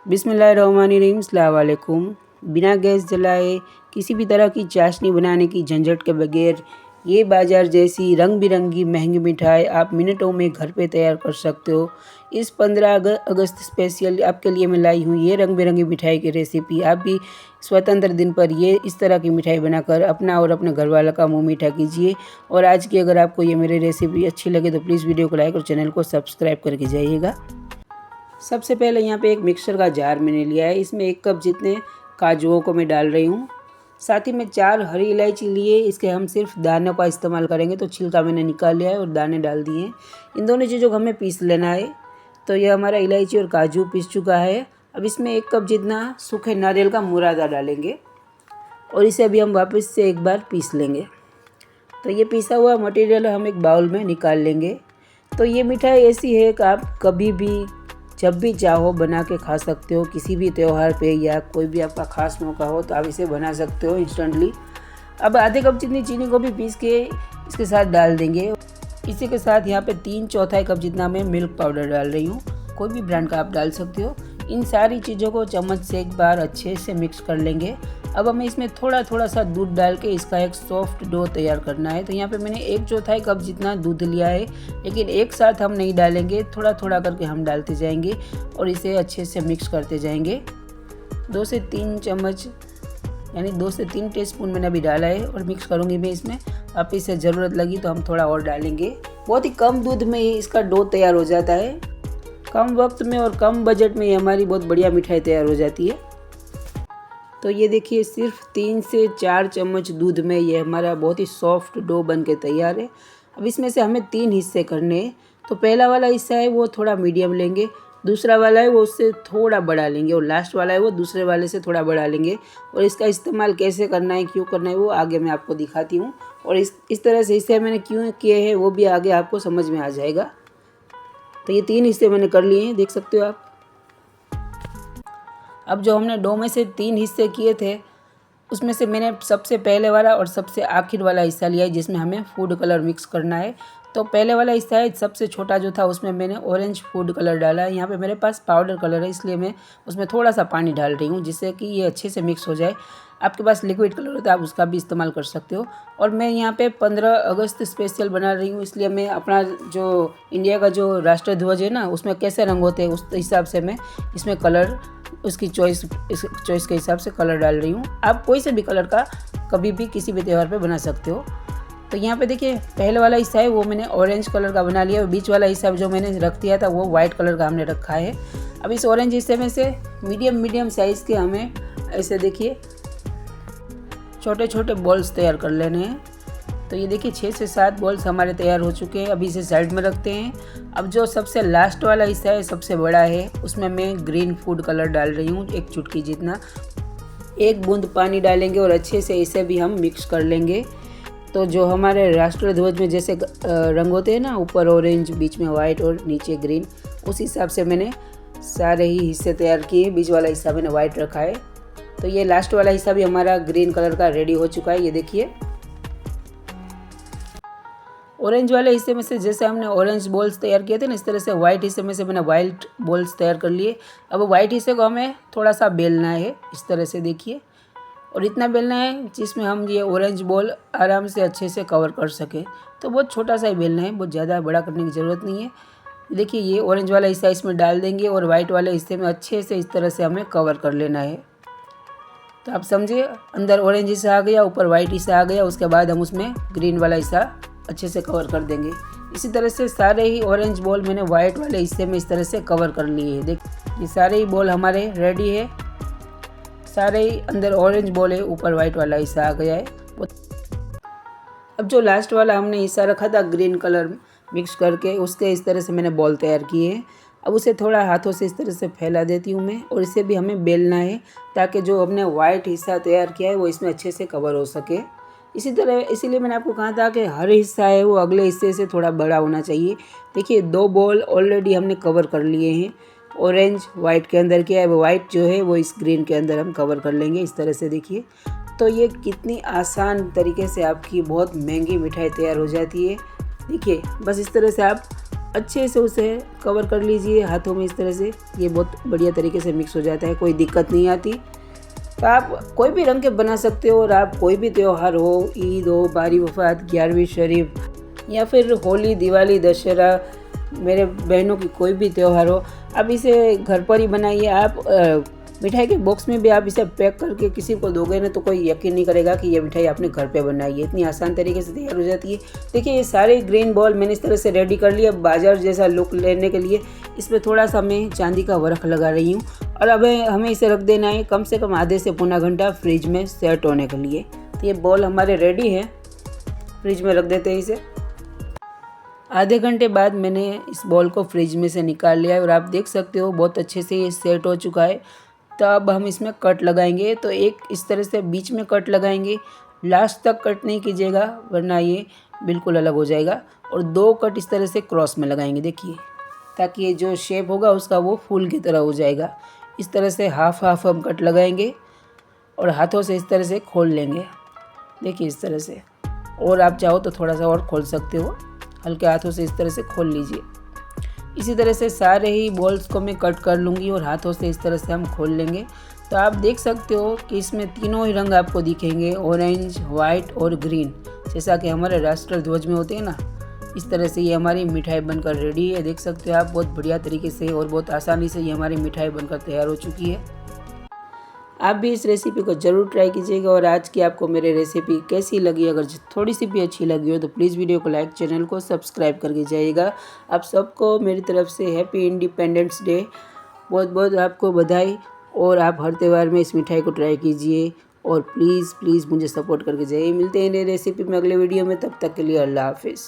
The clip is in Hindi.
बिस्मिल्लाहिर्रहमानिर्रहीम, अस्सलाम वालेकुम। बिना गैस जलाए किसी भी तरह की चाशनी बनाने की झंझट के बगैर ये बाज़ार जैसी रंग बिरंगी महंगी मिठाई आप मिनटों में घर पे तैयार कर सकते हो। इस 15 अगस्त स्पेशल आपके लिए मैं लाई हूँ ये रंग बिरंगी मिठाई की रेसिपी। आप भी स्वतंत्र दिन पर ये इस तरह की मिठाई बनाकर अपना और अपने घर वालों का मुँह मीठा कीजिए। और आज की अगर आपको ये मेरी रेसिपी अच्छी लगे तो प्लीज़ वीडियो को लाइक और चैनल को सब्सक्राइब करके जाइएगा। सबसे पहले यहाँ पे एक मिक्सर का जार मैंने लिया है। इसमें 1 कप जितने काजुओं को मैं डाल रही हूँ। साथ ही में 4 हरी इलायची लिए, इसके हम सिर्फ दानों का इस्तेमाल करेंगे, तो छिलका मैंने निकाल लिया है और दाने डाल दिए हैं। इन दोनों चीज़ों को हमें पीस लेना है। तो ये हमारा इलायची और काजू पीस चुका है। अब इसमें 1 कप जितना सूखे नारियल का मुरादा डालेंगे और इसे अभी हम वापस से एक बार पीस लेंगे। तो ये पिसा हुआ मटेरियल हम एक बाउल में निकाल लेंगे। तो ये मिठाई ऐसी है कि आप कभी भी जब भी चाहो बना के खा सकते हो। किसी भी त्यौहार पे या कोई भी आपका ख़ास मौका हो तो आप इसे बना सकते हो इंस्टेंटली। अब आधे कप जितनी चीनी को भी पीस के इसके साथ डाल देंगे। इसी के साथ यहाँ पे 3/4 कप जितना मैं मिल्क पाउडर डाल रही हूँ। कोई भी ब्रांड का आप डाल सकते हो। इन सारी चीज़ों को चम्मच से एक बार अच्छे से मिक्स कर लेंगे। अब हमें इसमें थोड़ा थोड़ा सा दूध डाल के इसका एक सॉफ्ट डो तैयार करना है। तो यहाँ पे मैंने 1/4 कप जितना दूध लिया है, लेकिन एक साथ हम नहीं डालेंगे, थोड़ा थोड़ा करके हम डालते जाएंगे और इसे अच्छे से मिक्स करते जाएंगे। 2 से 3 चम्मच यानी 2 से 3 टीस्पून मैंने अभी डाला है और मिक्स करूँगी मैं इसमें। आप इसे ज़रूरत लगी तो हम थोड़ा और डालेंगे। बहुत ही कम दूध में ही इसका डो तैयार हो जाता है। कम वक्त में और कम बजट में ये हमारी बहुत बढ़िया मिठाई तैयार हो जाती है। तो ये देखिए, सिर्फ 3 से 4 चम्मच दूध में ये हमारा बहुत ही सॉफ्ट डो बन के तैयार है। अब इसमें से हमें 3 हिस्से करने हैं। तो पहला वाला हिस्सा है वो थोड़ा मीडियम लेंगे, दूसरा वाला है वो उससे थोड़ा बड़ा लेंगे और लास्ट वाला है वो दूसरे वाले से थोड़ा बड़ा लेंगे। और इसका इस्तेमाल कैसे करना है, क्यों करना है, वो आगे मैं आपको दिखाती हूँ। और इस तरह से हिस्से मैंने क्यों किए हैं वो भी आगे आपको समझ में आ जाएगा। तो ये 3 हिस्से मैंने कर लिए हैं, देख सकते हो आप। अब जो हमने डो में से 3 हिस्से किए थे उसमें से मैंने सबसे पहले वाला और सबसे आखिर वाला हिस्सा लिया है जिसमें हमें फूड कलर मिक्स करना है। तो पहले वाला हिस्सा है सबसे छोटा जो था, उसमें मैंने ऑरेंज फूड कलर डाला है। यहाँ पे मेरे पास पाउडर कलर है, इसलिए मैं उसमें थोड़ा सा पानी डाल रही हूँ जिससे कि ये अच्छे से मिक्स हो जाए। आपके पास लिक्विड कलर हो तो आप उसका भी इस्तेमाल कर सकते हो। और मैं यहाँ पे 15 अगस्त स्पेशल बना रही हूँ, इसलिए मैं अपना जो इंडिया का जो राष्ट्रीय ध्वज है ना, उसमें कैसे रंग होते हैं उस हिसाब से मैं इसमें कलर उसकी चॉइस के हिसाब से कलर डाल रही हूँ। आप कोई से भी कलर का कभी भी किसी भी त्यौहार पे बना सकते हो। तो यहाँ पे देखिए, पहले वाला हिस्सा है वो मैंने ऑरेंज कलर का बना लिया और बीच वाला हिस्सा जो मैंने रख दिया था वो वाइट कलर का हमने रखा है। अब इस ऑरेंज हिस्से में से मीडियम साइज़ के हमें ऐसे देखिए छोटे छोटे बॉल्स तैयार कर लेने हैं। तो ये देखिए 6 से 7 बॉल्स हमारे तैयार हो चुके हैं। अभी इसे साइड में रखते हैं। अब जो सबसे लास्ट वाला हिस्सा है, सबसे बड़ा है, उसमें मैं ग्रीन फूड कलर डाल रही हूँ, 1 चुटकी जितना। 1 बूंद पानी डालेंगे और अच्छे से इसे भी हम मिक्स कर लेंगे। तो जो हमारे राष्ट्रीय ध्वज में जैसे रंग होते हैं ना, ऊपर ऑरेंज, बीच में वाइट और नीचे ग्रीन, उस हिसाब से मैंने सारे ही हिस्से तैयार किए। बीच वाला हिस्सा मैंने वाइट रखा है। तो ये लास्ट वाला हिस्सा भी हमारा ग्रीन कलर का रेडी हो चुका है। ये देखिए, ऑरेंज वाले हिस्से में से जैसे हमने ऑरेंज बॉल्स तैयार किए थे ना, इस तरह से वाइट हिस्से में से मैंने वाइट बॉल्स तैयार कर लिए। अब वाइट हिस्से को हमें थोड़ा सा बेलना है, इस तरह से देखिए, और इतना बेलना है जिसमें हम ये ऑरेंज बॉल आराम से अच्छे से कवर कर सकें। तो बहुत छोटा सा ही बेलना है, बहुत ज़्यादा बड़ा करने की ज़रूरत नहीं है। देखिए, ये ऑरेंज वाला हिस्सा इसमें डाल देंगे और वाइट वाले हिस्से में अच्छे से इस तरह से हमें कवर कर लेना है। तो आप समझिए, अंदर ऑरेंज हिस्सा आ गया, ऊपर वाइट हिस्सा आ गया, उसके बाद हम उसमें ग्रीन वाला हिस्सा अच्छे से कवर कर देंगे। इसी तरह से सारे ही ऑरेंज बॉल मैंने वाइट वाले हिस्से में इस तरह से कवर कर लिए हैं। देख, ये सारे ही बॉल हमारे रेडी है। सारे ही अंदर ऑरेंज बॉल है, ऊपर वाइट वाला हिस्सा आ गया है। अब जो लास्ट वाला हमने हिस्सा रखा था ग्रीन कलर मिक्स करके, उसके इस तरह से मैंने बॉल तैयार किए हैं। अब उसे थोड़ा हाथों से इस तरह से फैला देती हूँ मैं, और इसे भी हमें बेलना है ताकि जो हमने वाइट हिस्सा तैयार किया है वो इसमें अच्छे से कवर हो सके। इसीलिए मैंने आपको कहा था कि हर हिस्सा है वो अगले हिस्से से थोड़ा बड़ा होना चाहिए। देखिए, 2 बॉल ऑलरेडी हमने कवर कर लिए हैं। ऑरेंज वाइट के अंदर किया है, वो वाइट जो है वो इस ग्रीन के अंदर हम कवर कर लेंगे, इस तरह से देखिए। तो ये कितनी आसान तरीके से आपकी बहुत महंगी मिठाई तैयार हो जाती है। देखिए, बस इस तरह से आप अच्छे से उसे कवर कर लीजिए हाथों में इस तरह से। ये बहुत बढ़िया तरीके से मिक्स हो जाता है, कोई दिक्कत नहीं आती। तो आप कोई भी रंग के बना सकते हो और आप कोई भी त्यौहार हो, ईद हो, बारी वफ़ात, 11वीं शरीफ या फिर होली, दिवाली, दशहरा, मेरे बहनों की कोई भी त्यौहार हो, आप इसे घर पर ही बनाइए। आप मिठाई के बॉक्स में भी आप इसे पैक करके किसी को दोगे ना तो कोई यकीन नहीं करेगा कि ये मिठाई आपने घर पे बनाई है। इतनी आसान तरीके से तैयार हो जाती है। देखिए ये सारे ग्रीन बॉल मैंने इस तरह से रेडी कर लिया। बाजार जैसा लुक लेने के लिए इसमें थोड़ा सा मैं चांदी का वर्क लगा रही हूँ और अब हमें इसे रख देना है कम से कम आधे से पौना घंटा फ्रिज में सेट होने के लिए। तो ये बॉल हमारे रेडी है, फ्रिज में रख देते हैं इसे। आधे घंटे बाद मैंने इस बॉल को फ्रिज में से निकाल लिया है और आप देख सकते हो बहुत अच्छे से ये सेट हो चुका है। तो अब हम इसमें कट लगाएंगे। तो एक इस तरह से बीच में कट लगाएंगे, लास्ट तक कट नहीं कीजिएगा वरना ये बिल्कुल अलग हो जाएगा। और 2 कट इस तरह से क्रॉस में लगाएंगे, देखिए, ताकि ये जो शेप होगा उसका वो फूल की तरह हो जाएगा। इस तरह से हाफ हाफ हम कट लगाएंगे और हाथों से इस तरह से खोल लेंगे, देखिए इस तरह से। और आप चाहो तो थोड़ा सा और खोल सकते हो, हल्के हाथों से इस तरह से खोल लीजिए। इसी तरह से सारे ही बॉल्स को मैं कट कर लूँगी और हाथों से इस तरह से हम खोल लेंगे। तो आप देख सकते हो कि इसमें तीनों ही रंग आपको दिखेंगे, ऑरेंज, वाइट और ग्रीन, जैसा कि हमारे राष्ट्र ध्वज में होते हैं ना। इस तरह से ये हमारी मिठाई बनकर रेडी है। देख सकते हो आप बहुत बढ़िया तरीके से और बहुत आसानी से ये हमारी मिठाई बनकर तैयार हो चुकी है। आप भी इस रेसिपी को ज़रूर ट्राई कीजिएगा। और आज की आपको मेरी रेसिपी कैसी लगी, अगर थोड़ी सी भी अच्छी लगी हो तो प्लीज़ वीडियो को लाइक, चैनल को सब्सक्राइब करके जाइएगा। आप सबको मेरी तरफ से हैप्पी इंडिपेंडेंस डे, बहुत बहुत आपको बधाई। और आप हर त्यौहार में इस मिठाई को ट्राई कीजिए और प्लीज़ प्लीज़ मुझे सपोर्ट करके जाइए। मिलते हैं नई रेसिपी में अगले वीडियो में, तब तक के लिए अल्लाह हाफिज़।